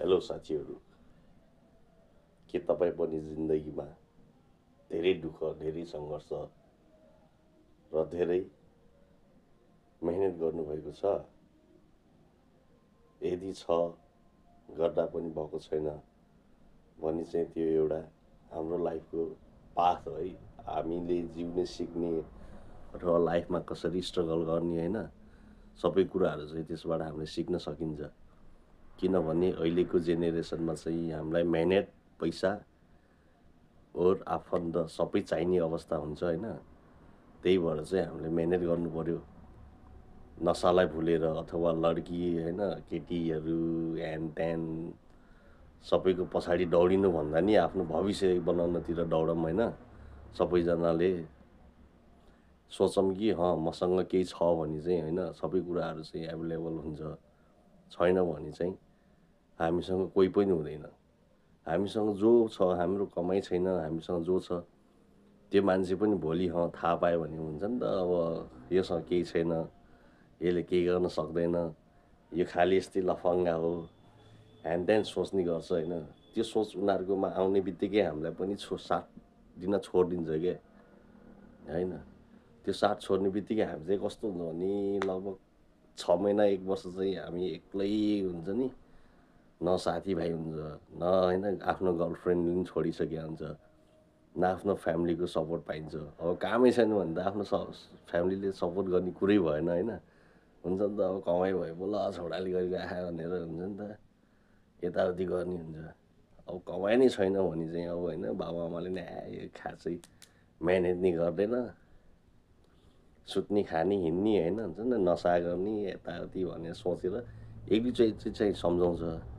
Hello साथीहरू, के तपाईँ पनि जिन्दगीमा धेरै दुःख, धेरै सङ्घर्ष र धेरै मेहनत गर्नुभएको छ? यदि छ, गर्दा पनि भएको छैन भने चाहिँ त्यो एउटा हाम्रो लाइफको पाथ हो है। हामीले जिउने सिक्ने अथवा लाइफमा कसरी स्ट्रगल गर्ने होइन, सबै कुराहरू चाहिँ त्यसबाट हामीले सिक्न सकिन्छ। किनभने अहिलेको जेनेरेसनमा चाहिँ हामीलाई मेहनत, पैसा और आफन्त सबै चाहिने अवस्था हुन्छ होइन। त्यही भएर चाहिँ हामीले मेहनत गर्नु पर्यो, नसालाई भुलेर अथवा लड्की होइन, केटीहरू ह्यान त्यान सबैको पछाडि दौडिनु भन्दा नि आफ्नो भविष्य बनाउनतिर दौडौँ होइन। सबैजनाले सोचौँ कि मसँग केही छ भने चाहिँ होइन, सबै कुराहरू चाहिँ एभाइलेबल हुन्छ, छैन भने चाहिँ हामीसँग कोही पनि हुँदैन। हामीसँग जो छ, हाम्रो कमाइ छैन, हामीसँग जो छ त्यो मान्छे पनि भोलि थाहा पायो भने हुन्छ नि त, अब योसँग केही छैन, यसले केही गर्न सक्दैन, यो खालि यस्तै लफङ्गा हो, ह्यान त्यान सोच्ने गर्छ होइन। त्यो सोच उनीहरूकोमा आउने बित्तिकै हामीलाई पनि साथ दिन छोडिदिन्छ क्या होइन। त्यो साथ छोड्ने बित्तिकै हामी चाहिँ कस्तो हुन्छ भने लगभग 6 महिना 1 वर्ष चाहिँ हामी एक्लै हुन्छ नि। न साथीभाइ हुन्छ, न होइन आफ्नो गर्लफ्रेन्ड पनि छोडिसकेको हुन्छ, न आफ्नो फ्यामिलीको सपोर्ट पाइन्छ। अब कामै छैन भने त आफ्नो फ्यामिलीले सपोर्ट गर्ने कुरै भएन होइन। हुन्छ नि त, अब कमाइ भयो बोल छोराले गरेको आयो भनेर हुन्छ नि त, यताउति गर्ने हुन्छ। अब कमाइ नै छैन भने चाहिँ अब होइन, बाबुआमाले नि यो खासै मेहनत नि गर्दैन, सुत्ने खाने हिँड्ने होइन, हुन्छ नि नसा गर्ने यताउति भनेर सोचेर एक दुईचोटि चाहिँ सम्झाउँछ।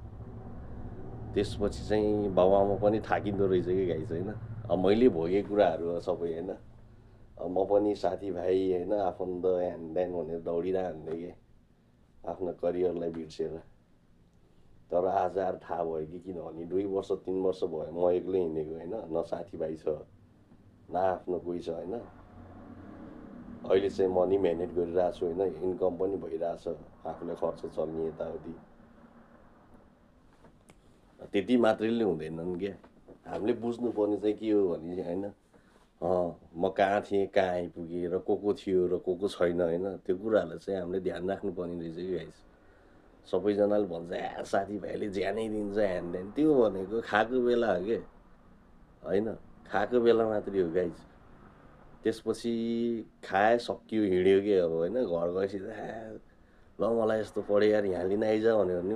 त्यसपछि चाहिँ बाबुआमा पनि थाकिँदो रहेछ कि गाइस होइन। अब मैले भोगेको कुराहरू हो सबै होइन। अब म पनि साथीभाइ होइन, आफन्त ह्यान त्यान भनेर दौडिरहन्थेँ कि आफ्नो करियरलाई बिर्सेर। तर आज थाहा भयो कि किनभने 2 वर्ष 3 वर्ष भयो म एक्लै हिँडेको होइन, न साथीभाइ छ, न आफ्नो कोही छ होइन। अहिले चाहिँ म नि मेहनत गरिरहेको छु होइन, इन्कम पनि भइरहेछ, आफूलाई खर्च चल्ने यताउति। त्यति मात्रैले हुँदैनन् क्या, हामीले बुझ्नुपर्ने चाहिँ के हो भने होइन, म कहाँ थिएँ, कहाँ आइपुगेँ र को थियो र को छैन होइन। त्यो कुराहरूलाई चाहिँ हामीले ध्यान राख्नुपर्ने रहेछ कि गाइस। सबैजनाले भन्छ साथीभाइले ज्यानै दिन्छ ह्यान त्यान, त्यो भनेको खाएको बेला हो क्या होइन, खाएको बेला मात्रै हो गाइस। त्यसपछि खाए सक्यो हिँड्यो कि अब होइन, घर गएपछि ल मलाई यस्तो पढ्यो यार यहाँ लिन आइज भन्यो भने